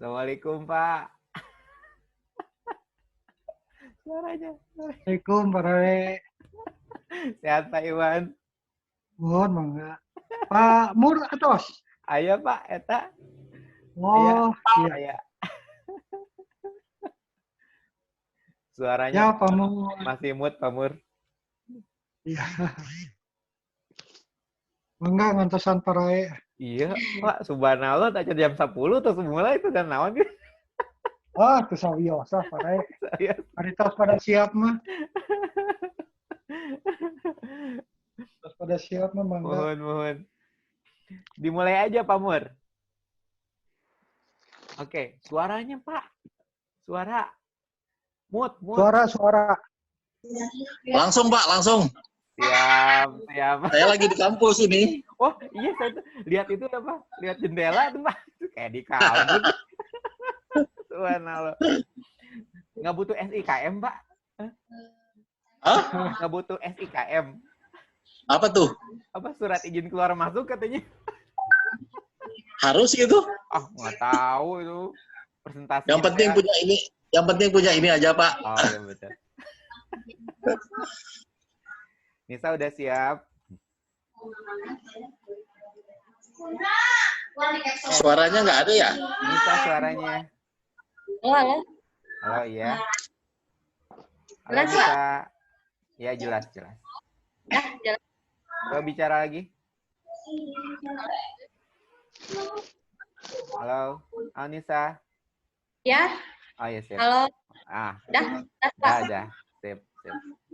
Assalamualaikum, Pak. Suaranya. Assalamualaikum Pak Rawe. Sehat, Pak Iwan. Mohon mangga. Pak Mur atos. Ayo, Pak. Eta. Ayo. Oh, iya. Ayo. Suaranya Ya, Pak Mur. masih mood, Pak Mur. Iya. Mangga ngantosan Pak Rawe. Iya, Pak. Subhanallah, tak jam 10 terus mulai itu dan naon gitu. Wah, itu sawiosa Pak Rawe. Saya Hari tos pada siap mah. Tos pada siap mah mangga. mohon. Dimulai aja, Pak Mur. Oke, suaranya, Pak. Suara. Mood. Suara. Langsung Pak, langsung. Siap. Saya lagi di kampus ini. Oh, iya, saya tuh lihat itu apa? Lihat jendela tuh, Pak. Itu kayak di kampus. Subhanallah. Nggak butuh SIKM, Pak. Hah? Nggak butuh SIKM. Apa tuh? Apa surat izin keluar masuk katanya? Harus gitu? Ah, nggak tahu itu. Presentasi. Yang penting punya ini. Yang penting punya ini aja Pak. Oh, iya betul. Nisa udah siap? Suaranya nggak ada ya? Nisa suaranya. Halo. Halo, iya. Halo, Jelas, Nisa. Ya, jelas. Jelas. Coba bicara lagi. Halo, Nisa. Ya. Oh, iya, siap. Halo. Udah. Sip.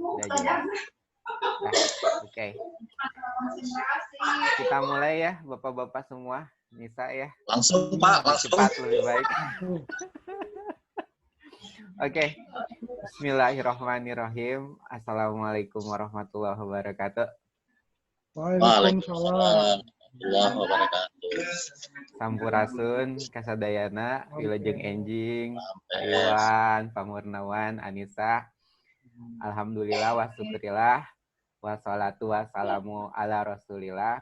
Udah jelas. Nah, oke. Kita mulai ya, Bapak-bapak semua. Nisa ya. Langsung Pak, langsung. Cepat lebih baik. Oke. Bismillahirrahmanirrahim. Assalamualaikum warahmatullahi wabarakatuh. Waalaikumsalam. Warahmatullahi wabarakatuh. Sampurasun, kasadayana, wilujeng enjing, Pak Iwan, Pak Murnawan, Anissa. Alhamdulillah wa syukurillah. Wassalatu wassalamu ala rasulillah.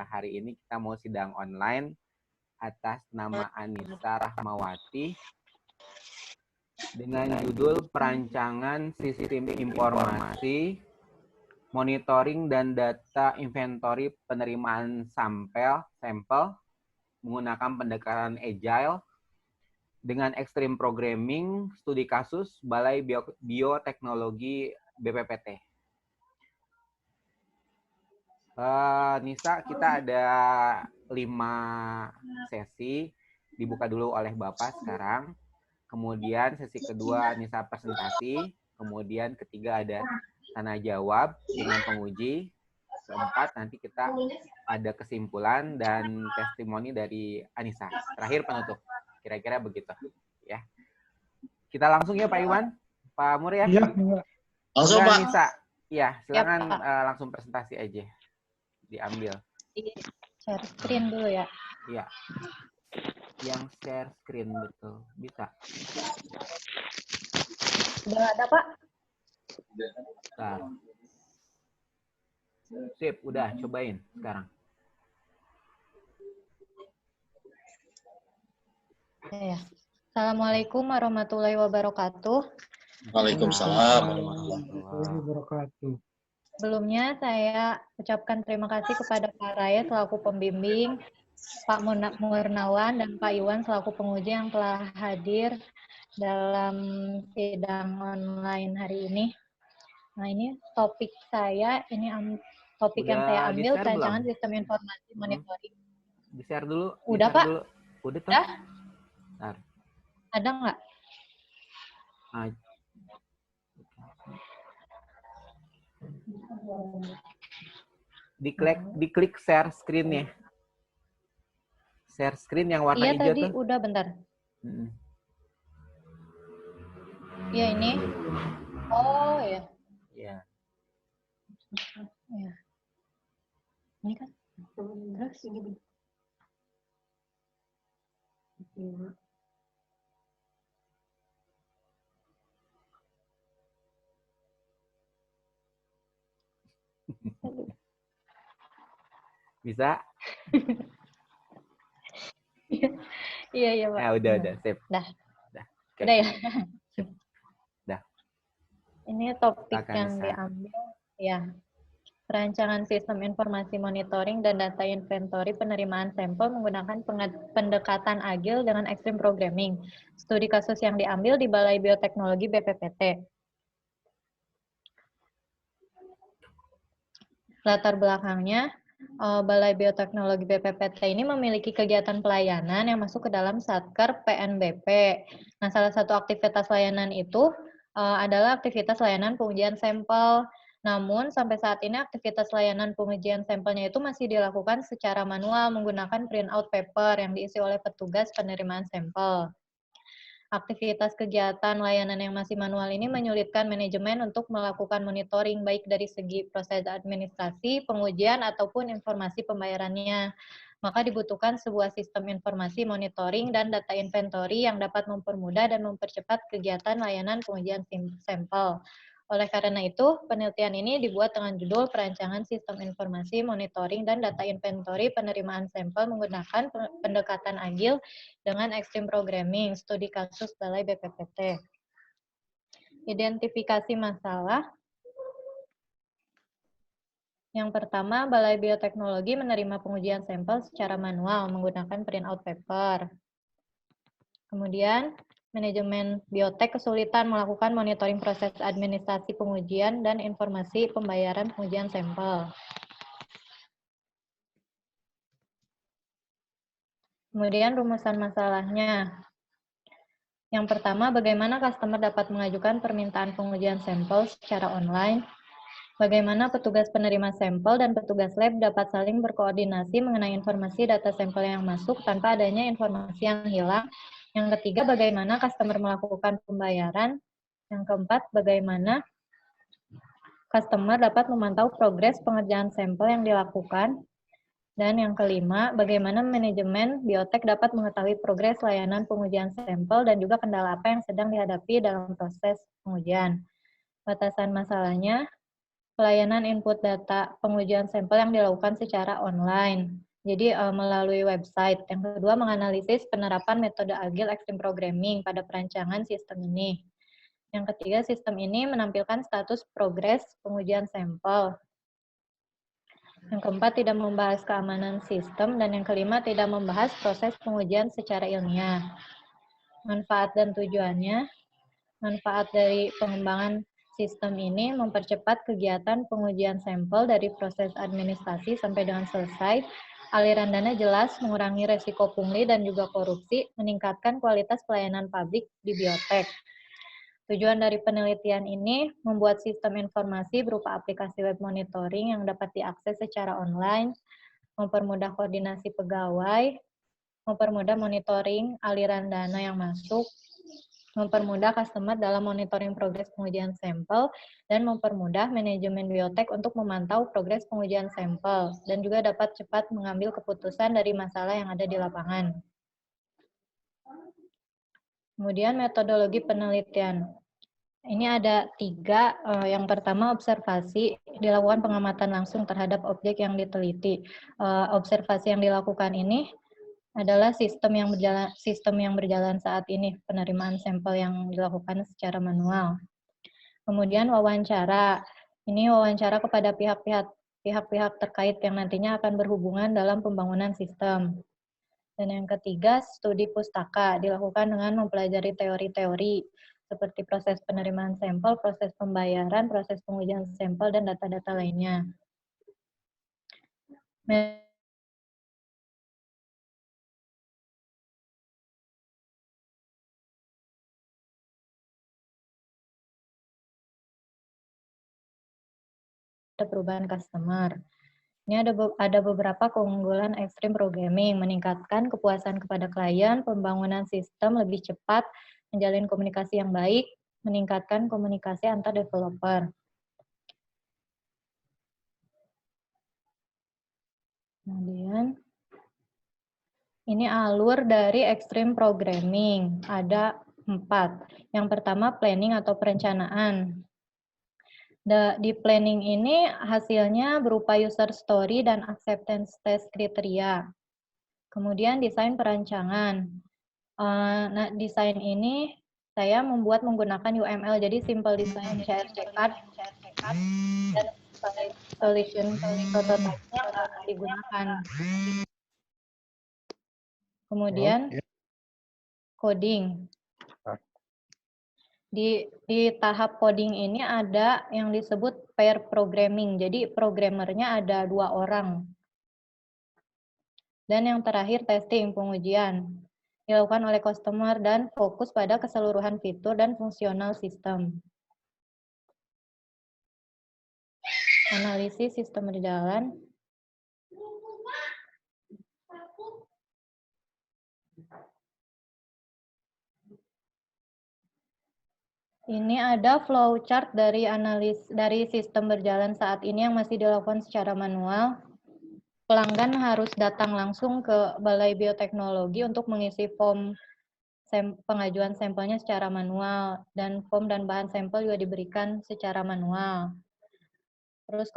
Hari ini kita mau sidang online atas nama Anissa Rahmawati dengan judul Perancangan Sistem Informasi, Monitoring dan Data Inventory Penerimaan Sampel menggunakan pendekatan Agile dengan Extreme Programming Studi Kasus Balai Bioteknologi BPPT. Nisa, kita ada 5 sesi, dibuka dulu oleh Bapak sekarang. Kemudian sesi kedua Nisa presentasi, kemudian ketiga ada tanya jawab dengan penguji. Keempat nanti kita ada kesimpulan dan testimoni dari Anissa. Terakhir penutup. Kira-kira begitu ya. Kita langsung ya Pak Iwan, Pak Mur ya. Iya, Langsung Pak. Nisa. Iya, silakan Ya, langsung presentasi aja. Diambil. Share screen dulu ya. Iya. Yang share screen betul. Bisa. Udah ada, Pak? Bentar. Sip, udah cobain sekarang. Ya. Assalamualaikum warahmatullahi wabarakatuh. Waalaikumsalam. Warahmatullahi wabarakatuh. Sebelumnya saya ucapkan terima kasih kepada Pak Raya selaku pembimbing, Pak Murnawan dan Pak Iwan selaku penguji yang telah hadir dalam sidang online hari ini. Nah, ini topik saya, topik yang saya ambil, perancangan sistem informasi monitoring. Di-share dulu. Udah, Pak? Dulu. Udah, Udah? Bentar. Ada nggak? Diklik share screen-nya. Share screen yang warna hijau tadi tuh. udah, bentar. Iya, ini. Oh, ya. Iya. Ya. Ini kan. Terus ini. Bisa? Iya, iya, Pak. Udah, sip. Dah. Oke. Udah ya. Sip. Dah. Ini topik Silakan, yang Nisa. diambil, ya. Perancangan sistem informasi monitoring dan data inventory penerimaan sampel menggunakan pendekatan agil dengan ekstrim programming. Studi kasus yang diambil di Balai Bioteknologi BPPT. Latar belakangnya, Balai Bioteknologi BPPT ini memiliki kegiatan pelayanan yang masuk ke dalam Satker PNBP. Nah, salah satu aktivitas layanan itu adalah aktivitas layanan pengujian sampel. Namun, sampai saat ini aktivitas layanan pengujian sampelnya itu masih dilakukan secara manual menggunakan printout paper yang diisi oleh petugas penerimaan sampel. Aktivitas kegiatan layanan yang masih manual ini menyulitkan manajemen untuk melakukan monitoring baik dari segi proses administrasi, pengujian, ataupun informasi pembayarannya. Maka dibutuhkan sebuah sistem informasi monitoring dan data inventory yang dapat mempermudah dan mempercepat kegiatan layanan pengujian sampel. Oleh karena itu, penelitian ini dibuat dengan judul Perancangan Sistem Informasi Monitoring dan Data Inventory Penerimaan Sampel menggunakan pendekatan agil dengan Extreme Programming, studi kasus Balai BPPT. Identifikasi masalah. Yang pertama, Balai Bioteknologi menerima pengujian sampel secara manual menggunakan printout paper. Kemudian, manajemen biotek kesulitan melakukan monitoring proses administrasi pengujian dan informasi pembayaran pengujian sampel. Kemudian rumusan masalahnya. Yang pertama, bagaimana customer dapat mengajukan permintaan pengujian sampel secara online? Bagaimana petugas penerima sampel dan petugas lab dapat saling berkoordinasi mengenai informasi data sampel yang masuk tanpa adanya informasi yang hilang? Yang ketiga, bagaimana customer melakukan pembayaran? Yang keempat, bagaimana customer dapat memantau progres pengerjaan sampel yang dilakukan? Dan yang kelima, bagaimana manajemen biotek dapat mengetahui progres layanan pengujian sampel dan juga kendala apa yang sedang dihadapi dalam proses pengujian. Batasan masalahnya, pelayanan input data pengujian sampel yang dilakukan secara online. Jadi melalui website. Yang kedua, menganalisis penerapan metode agile extreme programming pada perancangan sistem ini. Yang ketiga, sistem ini menampilkan status progres pengujian sampel. Yang keempat, tidak membahas keamanan sistem. Dan yang kelima, tidak membahas proses pengujian secara ilmiah. Manfaat dan tujuannya. Manfaat dari pengembangan sistem ini mempercepat kegiatan pengujian sampel dari proses administrasi sampai dengan selesai. Aliran dana jelas, mengurangi resiko pungli dan juga korupsi, meningkatkan kualitas pelayanan publik di biotek. Tujuan dari penelitian ini membuat sistem informasi berupa aplikasi web monitoring yang dapat diakses secara online, mempermudah koordinasi pegawai, mempermudah monitoring aliran dana yang masuk, mempermudah customer dalam monitoring progres pengujian sampel, dan mempermudah manajemen biotek untuk memantau progres pengujian sampel, dan juga dapat cepat mengambil keputusan dari masalah yang ada di lapangan. Kemudian metodologi penelitian. Ini ada 3. Yang pertama, observasi, dilakukan pengamatan langsung terhadap objek yang diteliti. Observasi yang dilakukan ini adalah sistem yang berjalan saat ini, penerimaan sampel yang dilakukan secara manual. Kemudian wawancara. Ini wawancara kepada pihak-pihak terkait yang nantinya akan berhubungan dalam pembangunan sistem. Dan yang ketiga, studi pustaka, dilakukan dengan mempelajari teori-teori seperti proses penerimaan sampel, proses pembayaran, proses pengujian sampel, dan data-data lainnya. Perubahan customer. Ini ada beberapa keunggulan extreme programming, meningkatkan kepuasan kepada klien, pembangunan sistem lebih cepat, menjalin komunikasi yang baik, meningkatkan komunikasi antar developer. Kemudian, ini alur dari extreme programming, ada 4. Yang pertama, planning atau perencanaan. Di planning ini hasilnya berupa user story dan acceptance test kriteria. Kemudian desain perancangan. Nah, desain ini saya membuat menggunakan UML, jadi simple design CRC card dan solution prototype-nya nggak digunakan. Kemudian coding. Di tahap coding ini ada yang disebut pair programming, jadi programmernya ada 2 orang. Dan yang terakhir testing, pengujian. Dilakukan oleh customer dan fokus pada keseluruhan fitur dan fungsional sistem. Analisis sistem berjalan. Ini ada flowchart dari sistem berjalan saat ini yang masih dilakukan secara manual. Pelanggan harus datang langsung ke Balai Bioteknologi untuk mengisi form pengajuan sampelnya secara manual, dan form dan bahan sampel juga diberikan secara manual. Terus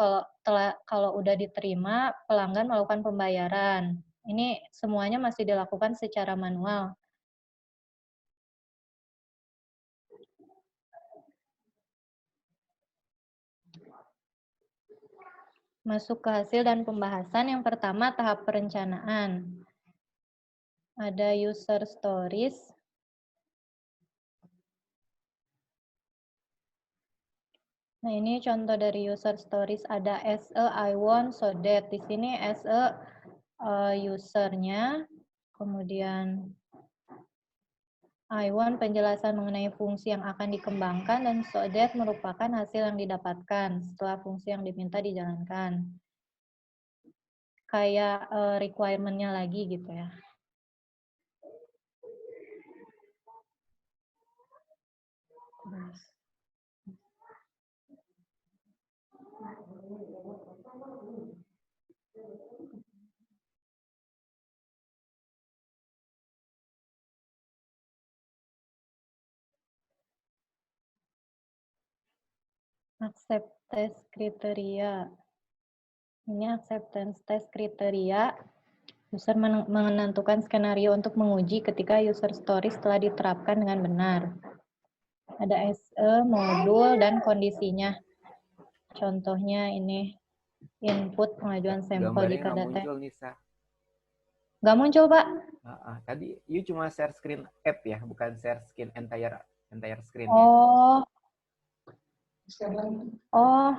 kalau udah diterima, pelanggan melakukan pembayaran. Ini semuanya masih dilakukan secara manual. Masuk ke hasil dan pembahasan. Yang pertama, tahap perencanaan. Ada user stories. Nah, ini contoh dari user stories. Ada as a, I want, so that. Di sini as a usernya. Kemudian I want penjelasan mengenai fungsi yang akan dikembangkan, dan so that merupakan hasil yang didapatkan setelah fungsi yang diminta dijalankan. Kayak requirement-nya lagi gitu ya. Acceptance kriteria. Ini acceptance test kriteria. User menentukan skenario untuk menguji ketika user stories telah diterapkan dengan benar. Ada SE, modul, dan kondisinya. Contohnya ini input pengajuan sampel jika data. Muncul, Nisa. Nggak muncul, Pak? Tadi you cuma share screen app ya, bukan share screen entire screen. Oh. Ya? Oh.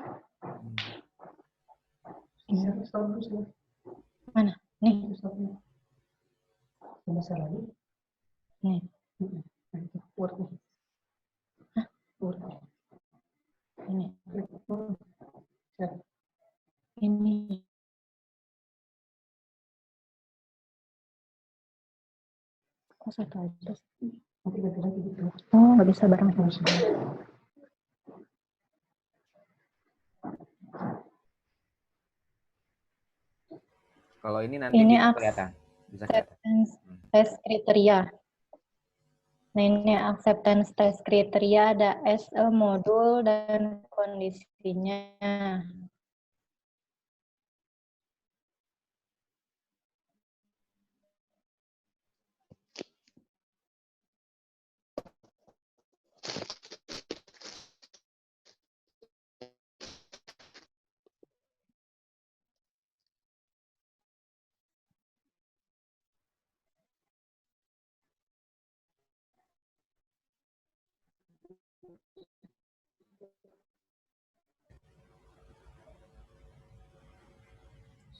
Mana? Nih. Nih. Hah? Ini. Ini. Kok satu aja sih? Oh, nggak bisa bareng. Kalau ini nanti ini bisa kelihatan. Test kriteria. Nah, ini acceptance test kriteria, ada SE, modul, dan kondisinya.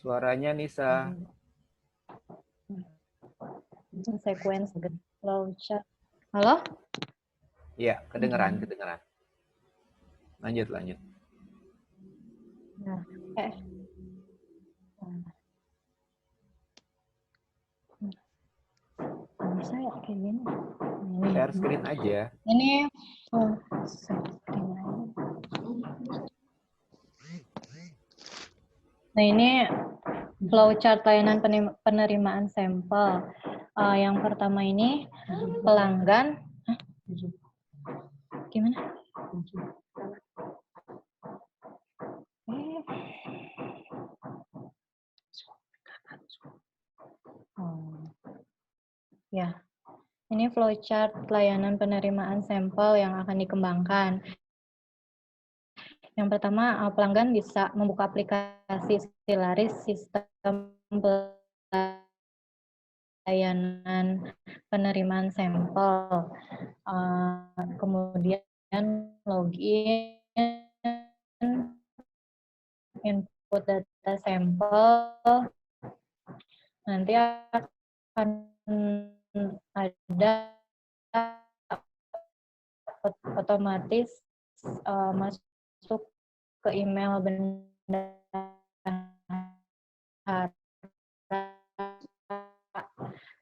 Suaranya Nisa. Sequence flowchart. Halo? Iya, kedengeran. Lanjut. Nah, bisa ya kayak gini. Share screen aja. Ini share screen aja. Nah, ini flowchart layanan penerimaan sampel. Yang pertama ini pelanggan. Hah? Gimana? Ya. Ini flowchart layanan penerimaan sampel yang akan dikembangkan. Yang pertama, pelanggan bisa membuka aplikasi Silaris sistem pelayanan penerimaan sampel. Kemudian login, input data sampel, nanti akan ada otomatis masuk ke email bendahara.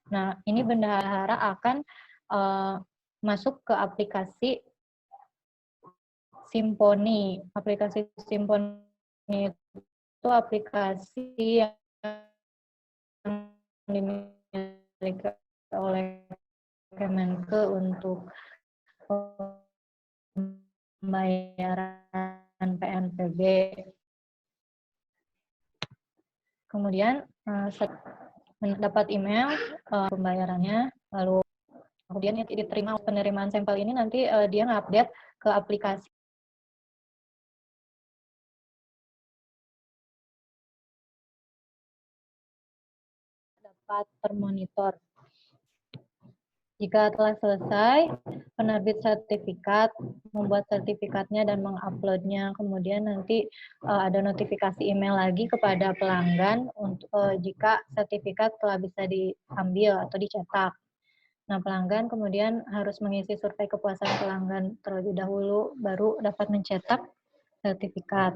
Nah, ini bendahara akan masuk ke aplikasi Simponi. Aplikasi Simponi itu aplikasi yang dimiliki oleh Kemenke untuk pembayaran PNBP. Kemudian mendapat email pembayarannya, lalu kemudian diterima penerimaan sampel ini, nanti dia nge-update ke aplikasi. Dapat termonitor. Jika telah selesai, penerbit sertifikat membuat sertifikatnya dan menguploadnya. Kemudian nanti ada notifikasi email lagi kepada pelanggan untuk jika sertifikat telah bisa diambil atau dicetak. Nah, pelanggan kemudian harus mengisi survei kepuasan pelanggan terlebih dahulu, baru dapat mencetak sertifikat.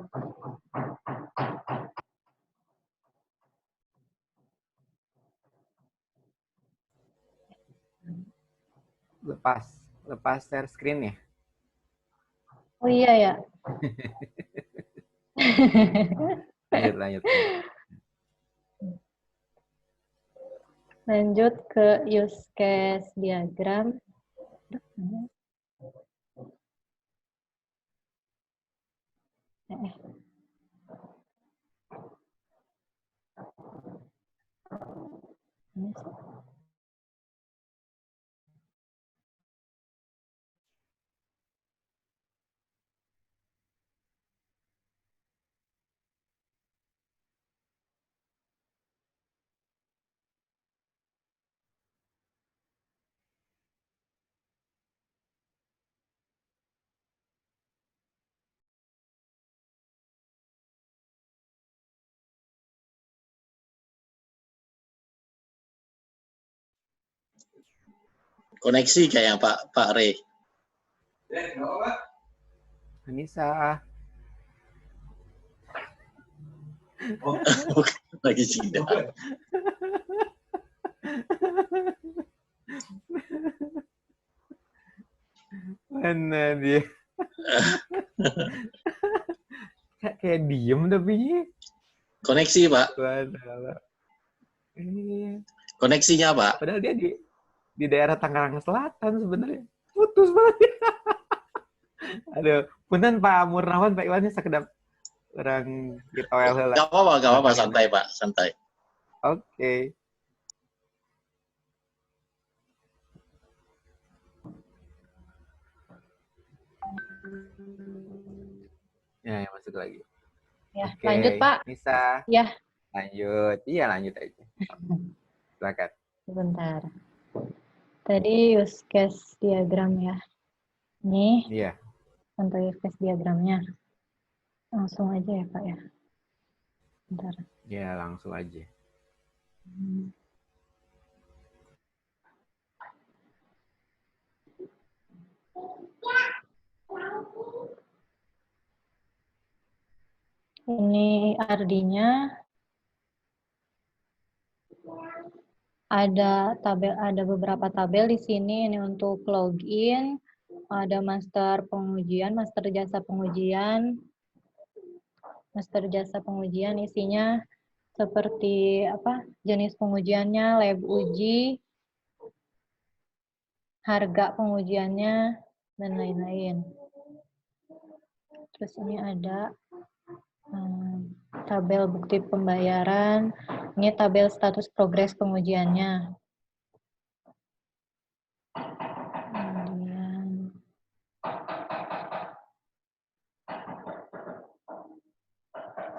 Lepas share screen ya. Oh iya ya. Lanjut. Lanjut ke use case diagram. Koneksi kayak Pak Rey. Anissa. Lagi sidang. Mana dia? Kayak diem tapi. Koneksi, Pak. Koneksinya, Pak. Padahal dia di daerah Tangerang Selatan sebenarnya. Putus banget. Aduh, punten Pak Murnawan, Pak Iwannya sekedap orang kita well. Gak apa-apa, santai, Pak, santai. Oke. Ya, masuk lagi. Ya, Oke. lanjut Pak. Bisa. Ya. Lanjut. Iya, lanjut aja. Silakan. Sebentar. Tadi use case diagram ya. Ini. Iya. Contoh use case diagramnya. Langsung aja ya Pak ya. Bentar. Ya, langsung aja. Ini RD-nya. Ada beberapa tabel di sini. Ini untuk login. Ada master pengujian, master jasa pengujian. Master jasa pengujian isinya seperti apa? Jenis pengujiannya, lab uji, harga pengujiannya, dan lain-lain. Terus ini ada tabel bukti pembayaran. Ini tabel status progres pengujiannya. Kemudian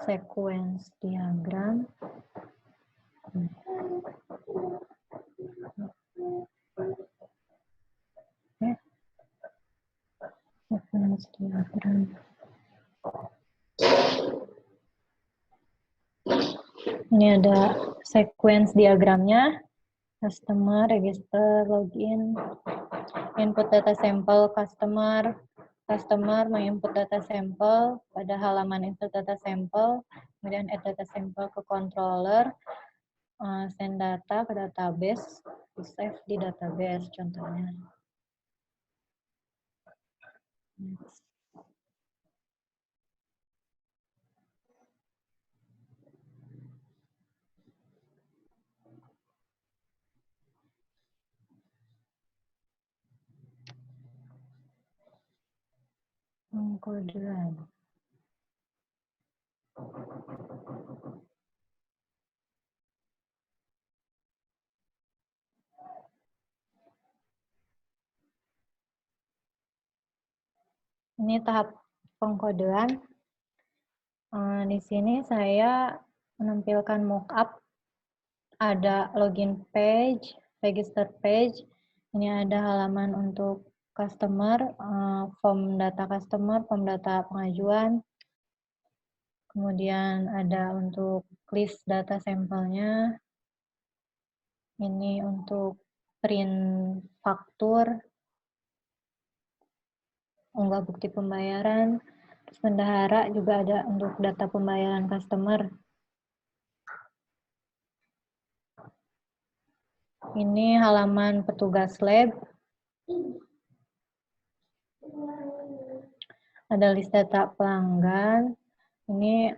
sequence diagram. Oke. Sequence diagram. Ini ada sequence diagramnya, customer, register, login, input data sampel customer, customer menginput data sampel pada halaman insert data sampel, kemudian add data sampel ke controller, send data ke database, save di database contohnya. Next. Pengkodean. Ini tahap pengkodean. Di sini saya menampilkan mockup. Ada login page, register page. Ini ada halaman untuk customer, form data customer, form data pengajuan. Kemudian ada untuk list data sampelnya. Ini untuk print faktur, unggah bukti pembayaran. Terus bendahara juga ada untuk data pembayaran customer. Ini halaman petugas lab. Ada list data pelanggan. Ini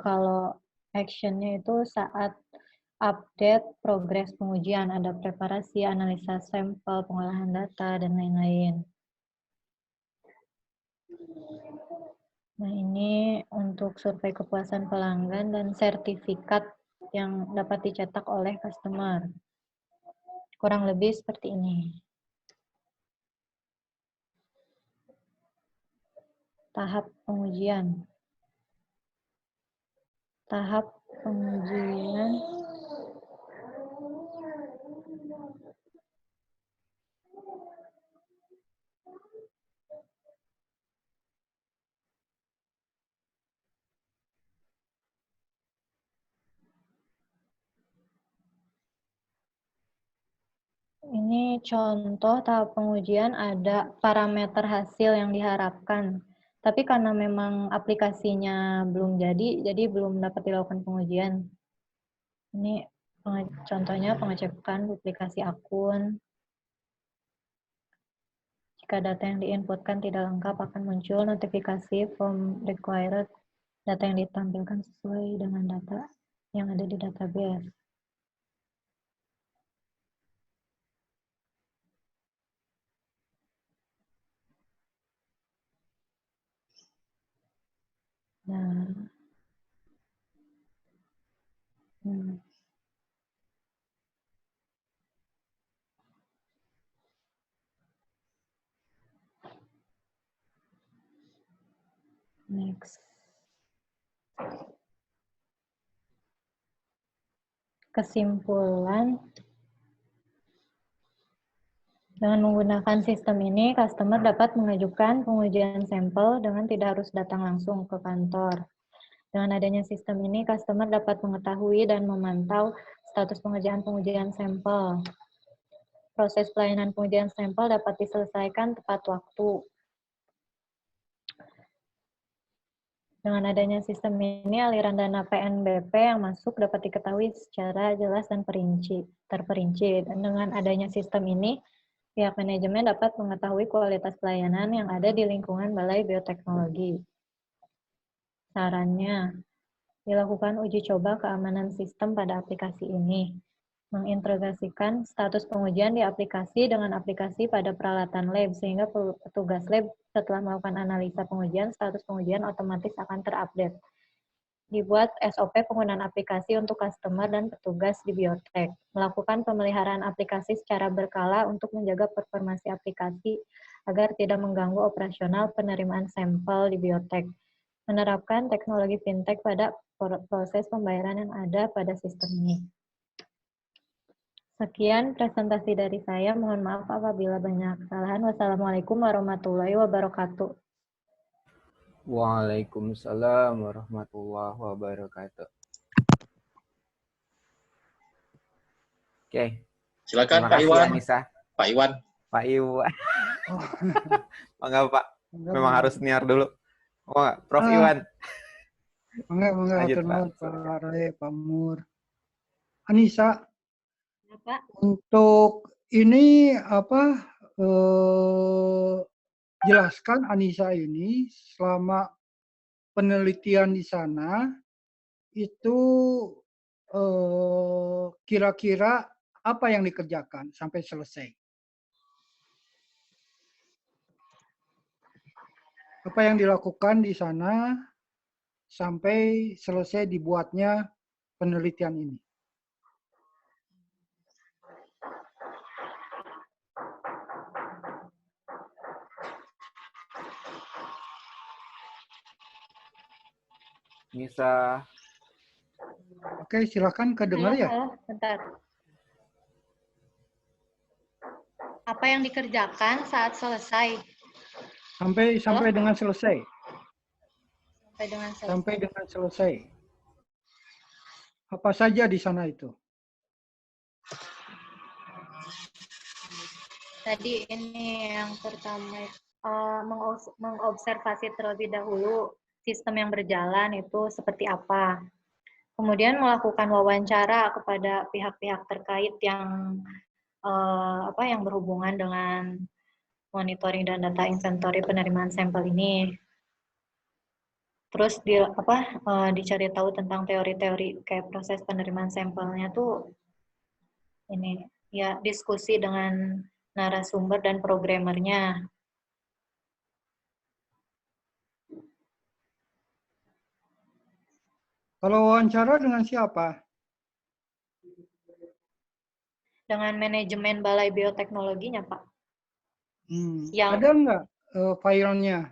kalau actionnya itu saat update progres pengujian, ada preparasi, analisa sampel, pengolahan data, dan lain-lain. Nah, ini untuk survei kepuasan pelanggan dan sertifikat yang dapat dicetak oleh customer. Kurang lebih seperti ini. Tahap pengujian. Tahap pengujian. Ini contoh tahap pengujian, ada parameter hasil yang diharapkan. Tapi karena memang aplikasinya belum jadi belum dapat dilakukan pengujian. Ini contohnya pengecekan duplikasi akun. Jika data yang diinputkan tidak lengkap, akan muncul notifikasi form required. Data yang ditampilkan sesuai dengan data yang ada di database. Nah, next. Kesimpulan, dengan menggunakan sistem ini, customer dapat mengajukan pengujian sampel dengan tidak harus datang langsung ke kantor. Dengan adanya sistem ini, customer dapat mengetahui dan memantau status pengerjaan-pengujian sampel. Proses pelayanan pengujian sampel dapat diselesaikan tepat waktu. Dengan adanya sistem ini, aliran dana PNBP yang masuk dapat diketahui secara jelas dan terperinci. Dan dengan adanya sistem ini, pihak manajemen dapat mengetahui kualitas pelayanan yang ada di lingkungan Balai Bioteknologi. Sarannya, dilakukan uji coba keamanan sistem pada aplikasi ini. Mengintegrasikan status pengujian di aplikasi dengan aplikasi pada peralatan lab, sehingga petugas lab setelah melakukan analisa pengujian, status pengujian otomatis akan terupdate. Dibuat SOP penggunaan aplikasi untuk customer dan petugas di biotek. Melakukan pemeliharaan aplikasi secara berkala untuk menjaga performasi aplikasi agar tidak mengganggu operasional penerimaan sampel di biotek. Menerapkan teknologi fintech pada proses pembayaran yang ada pada sistem ini. Sekian presentasi dari saya. Mohon maaf apabila banyak kesalahan. Wassalamualaikum warahmatullahi wabarakatuh. Waalaikumsalam warahmatullahi wabarakatuh. Oke. Silakan Terima Pak kasih Iwan. Anissa. Pak Iwan. Pak Iwan. Oh, Enggak, Pak. enggak, Memang enggak. harus niar dulu. Oh, enggak. Prof. Ah. Iwan. Enggak, Lanjut, hatur Pak. nuhun Pak Rai, Pak Mur. Anissa, Pak. untuk ini apa jelaskan Anissa ini selama penelitian di sana itu kira-kira apa yang dikerjakan sampai selesai? Apa yang dilakukan di sana sampai selesai dibuatnya penelitian ini? Nisa. Oke, silakan kedengar ya. Halo, bentar. Apa yang dikerjakan saat selesai? Sampai dengan selesai. Sampai dengan selesai. Sampai dengan selesai. Apa saja di sana itu? Tadi ini yang pertama mengobservasi terlebih dahulu sistem yang berjalan itu seperti apa. Kemudian melakukan wawancara kepada pihak-pihak terkait yang yang berhubungan dengan monitoring dan data inventory penerimaan sampel ini. Terus dicari tahu tentang teori-teori kayak proses penerimaan sampelnya tuh ini ya diskusi dengan narasumber dan programmernya. Kalau wawancara dengan siapa? Dengan manajemen Balai Bioteknologinya, Pak. Ada nggak filenya?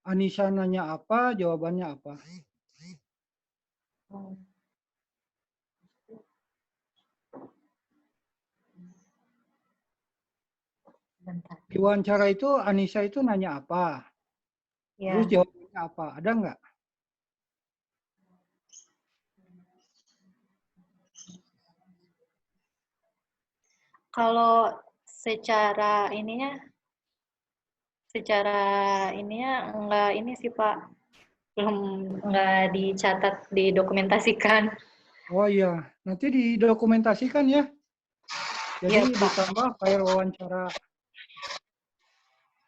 Anissa nanya apa, jawabannya apa? Bentar. Di wawancara itu Anissa itu nanya apa? Ya. Terus jawabannya apa? Ada nggak? Kalau secara enggak ini sih Pak, belum enggak dicatat, didokumentasikan. Oh iya, nanti didokumentasikan ya. Jadi Ya, Pak. ditambah file wawancara.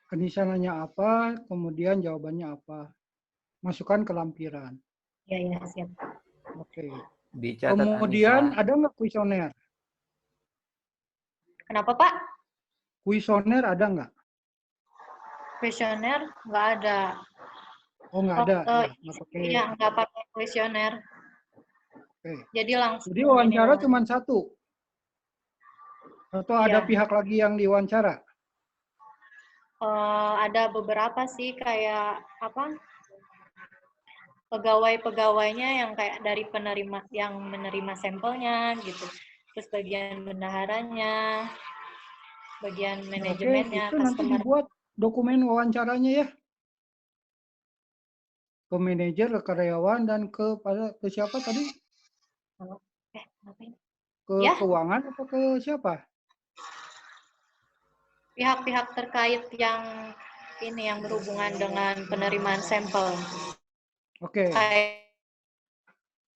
Anissa nanya apa, kemudian jawabannya apa. Masukkan ke lampiran. Ya, siap. Oke. Dicatat, Kemudian Anissa. ada nggak kuesioner? Kenapa, Pak? Kuesioner ada nggak? Kuesioner nggak ada. Oh nggak ada. Iya, nggak pakai kuesioner. Oke. Jadi langsung. Jadi wawancara cuma satu? Atau ada Iya. pihak lagi yang diwawancara? Ada beberapa sih kayak pegawai-pegawainya yang kayak dari penerima yang menerima sampelnya gitu. Terus bagian bendaharanya, bagian manajemennya, Oke, itu nanti dibuat dokumen wawancaranya ya. Ke manajer, ke karyawan, dan ke siapa tadi? Ngapain? Ke Ya. keuangan atau ke siapa? Pihak-pihak terkait yang berhubungan dengan penerimaan sampel. Oke.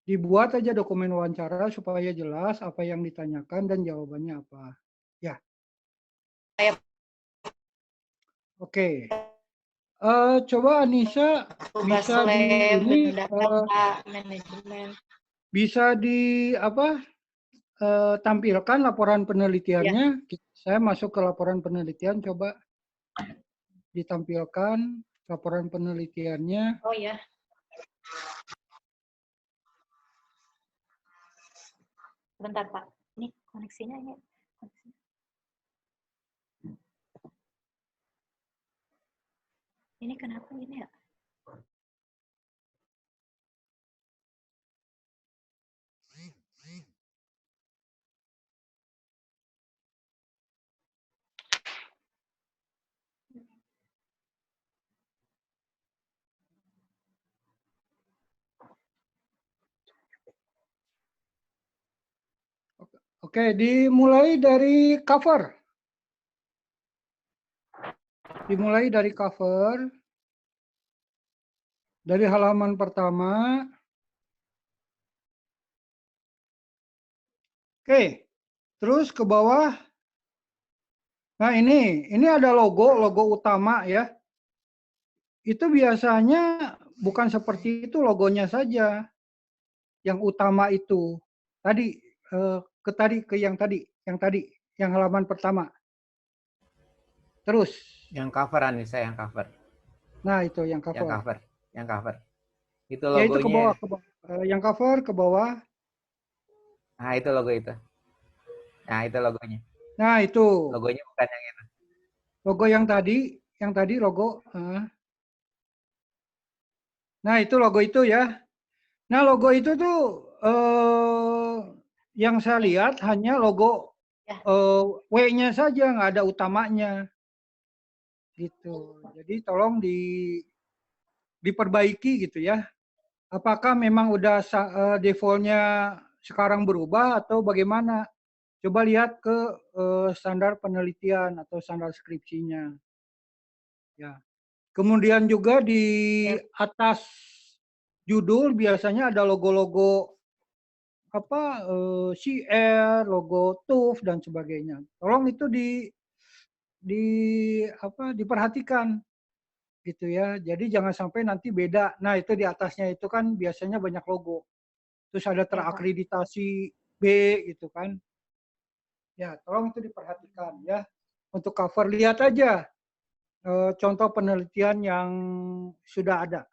Dibuat aja dokumen wawancara supaya jelas apa yang ditanyakan dan jawabannya apa. Ya. Oke. Coba Anissa bisa tampilkan laporan penelitiannya. Ya. Saya masuk ke laporan penelitian, coba ditampilkan laporan penelitiannya. Oh ya. Sebentar Pak, ini koneksinya ini. Ini kenapa ini ya? Oke, dimulai dari cover. Dimulai dari cover. Dari halaman pertama. Oke, terus ke bawah. Nah ini ada logo utama ya. Itu biasanya bukan seperti itu logonya saja. Yang utama itu. Tadi, ke yang halaman pertama. Terus. Yang cover Anissa, yang cover. Nah itu yang cover. Yang cover. Itu Ya logonya. itu ke bawah, yang cover ke bawah. Nah itu logo itu. Nah itu logonya. Nah itu. Logonya bukan yang itu. Logo yang tadi logo. Nah itu logo itu ya. Nah logo itu tuh yang saya lihat hanya logo W-nya saja, nggak ada utamanya. Gitu. Jadi tolong diperbaiki gitu ya. Apakah memang udah defaultnya sekarang berubah atau bagaimana? Coba lihat ke standar penelitian atau standar skripsinya. Ya. Kemudian juga di atas judul biasanya ada logo-logo CR, logo TUF dan sebagainya. Tolong itu diperhatikan gitu ya. Jadi jangan sampai nanti beda. Nah, itu di atasnya itu kan biasanya banyak logo. Terus ada terakreditasi B gitu kan. Ya, tolong itu diperhatikan ya. Untuk cover lihat aja contoh penelitian yang sudah ada.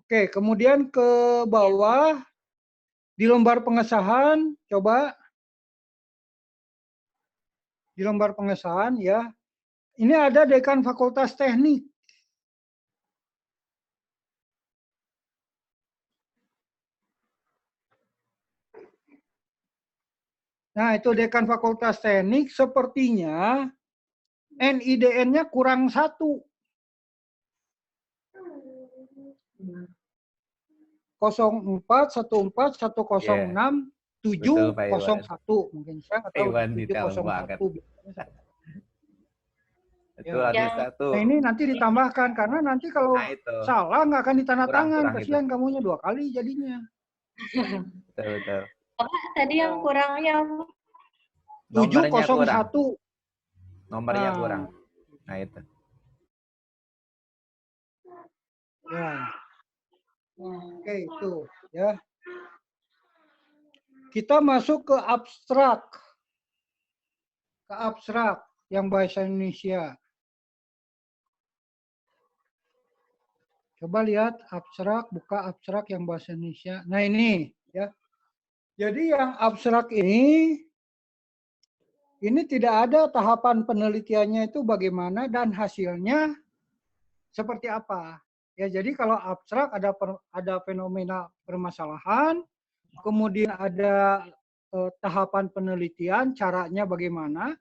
Oke, kemudian ke bawah di lembar pengesahan, coba di lembar pengesahan ya. Ini ada dekan Fakultas Teknik. Nah, itu dekan Fakultas Teknik sepertinya NIDN-nya kurang 1. 0414167701 mungkin saya nggak tahu Iwan detail 701. Itu Anissa tuh. Nah ini nanti ditambahkan karena nanti kalau salah nggak akan ditandatangan, kasihan kamunya 2 kali jadinya. Betul. Tadi yang kurangnya 701. Nomornya kurang. Nah itu. Ya. Oke itu ya. Kita masuk ke abstrak. Ke abstrak yang bahasa Indonesia. Coba lihat abstrak, buka abstrak yang bahasa Indonesia. Nah ini ya. Jadi yang abstrak ini tidak ada tahapan penelitiannya itu bagaimana dan hasilnya seperti apa. Ya, jadi kalau abstrak ada fenomena permasalahan, kemudian ada tahapan penelitian, caranya bagaimana,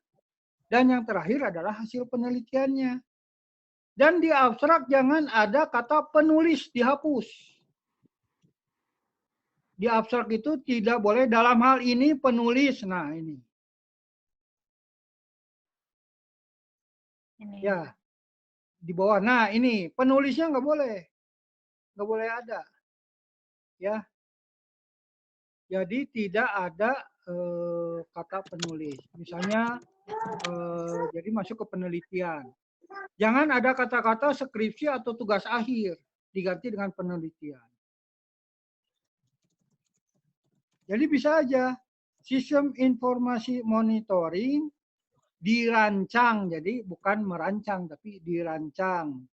dan yang terakhir adalah hasil penelitiannya. Dan di abstrak jangan ada kata penulis, dihapus. Di abstrak itu tidak boleh dalam hal ini penulis. Nah ini. Ya, di bawah. Nah ini penulisnya nggak boleh ada. Ya. Jadi tidak ada kata penulis. Misalnya, jadi masuk ke penelitian. Jangan ada kata-kata skripsi atau tugas akhir, diganti dengan penelitian. Jadi bisa aja, sistem informasi monitoring dirancang, jadi bukan merancang, tapi dirancang.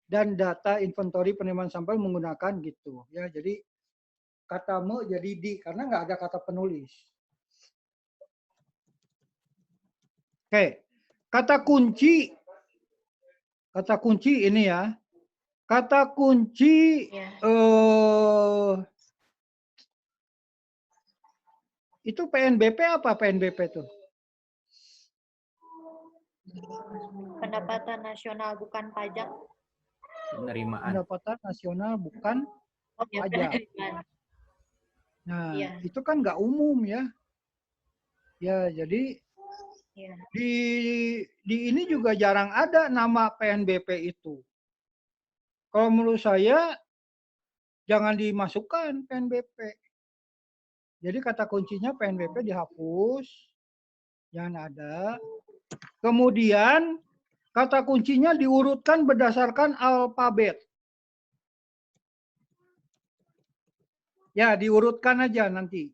Dan data inventory penerimaan sampel menggunakan gitu. Ya, jadi kata me jadi di karena nggak ada kata penulis. Oke, kata kunci ini ya. Kata kunci Ya. Itu PNBP apa PNBP tuh? Pendapatan nasional bukan pajak. Penerimaan. Pendapatan nasional bukan Oh, ya, pajak. penerimaan. Nah, Iya. itu kan nggak umum ya. Ya, jadi Iya. di ini juga jarang ada nama PNBP itu. Kalau menurut saya jangan dimasukkan PNBP. Jadi kata kuncinya PNBP dihapus, jangan ada. Kemudian kata kuncinya diurutkan berdasarkan alfabet. Ya, diurutkan aja nanti.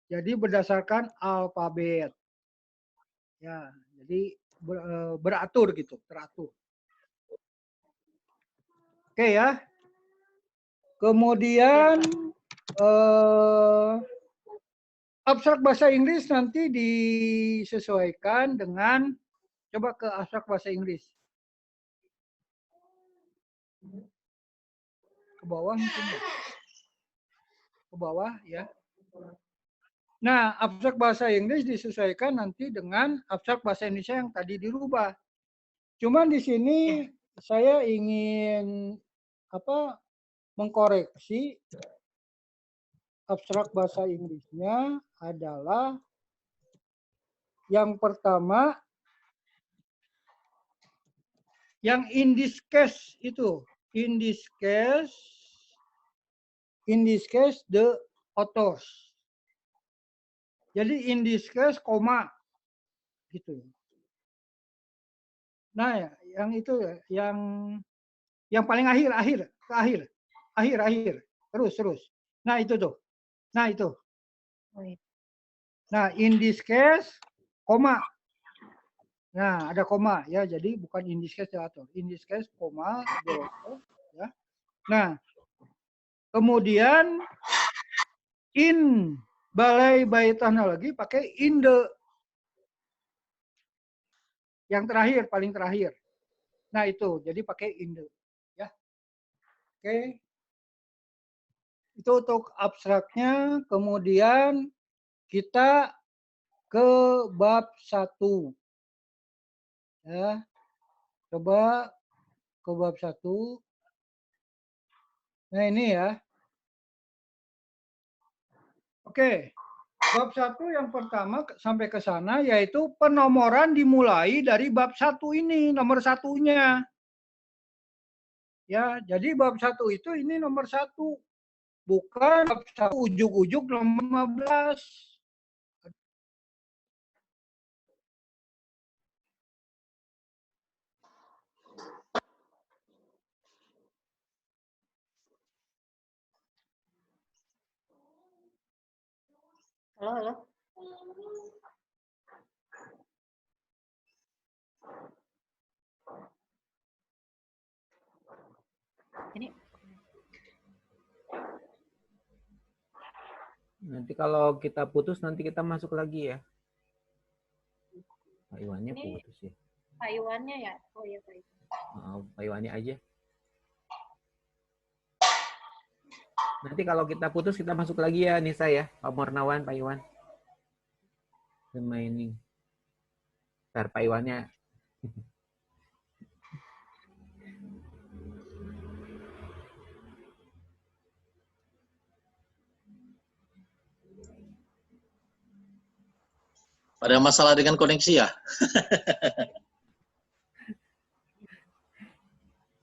Jadi berdasarkan alfabet. Ya, jadi beratur gitu, teratur. Oke ya. Kemudian abstrak bahasa Inggris nanti disesuaikan dengan, coba ke abstrak bahasa Inggris. Ke bawah mungkin ya. Ke bawah ya. Nah, abstrak bahasa Inggris disesuaikan nanti dengan abstrak bahasa Indonesia yang tadi dirubah. Cuman di sini saya ingin mengkoreksi abstrak bahasa Inggrisnya adalah yang pertama, yang in this case itu, in this case the authors. Jadi in this case koma gitu. Nah, yang itu yang paling akhir, terus. Nah itu tuh, nah itu. Nah in this case koma. Nah ada koma ya, jadi bukan in this case atau in this case koma ya. Nah kemudian in balai bayi teknologi pakai in the. Yang terakhir, paling terakhir. Nah itu, jadi pakai in the. Ya. Oke. Itu untuk abstraknya. Kemudian kita ke bab 1. Ya. Coba ke bab 1. Nah ini ya. Oke. Bab 1 yang pertama sampai ke sana yaitu penomoran dimulai dari bab 1 ini, nomor satunya. Ya, jadi bab 1 itu ini nomor 1. Bukan bab 1 ujuk-ujuk nomor 15. Halo. Ini Nanti kalau kita putus, nanti kita masuk lagi ya. Pak Iwannya putus ya. Pak Iwannya ya? Oh iya Pak Iwan. Pak Iwannya aja. Nanti kalau kita putus, kita masuk lagi ya Nisa ya. Pak Murnawan, Pak Iwan. Remaining. Ntar Pak Iwannya. Ada masalah dengan koneksi ya?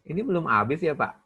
Ini belum habis ya Pak?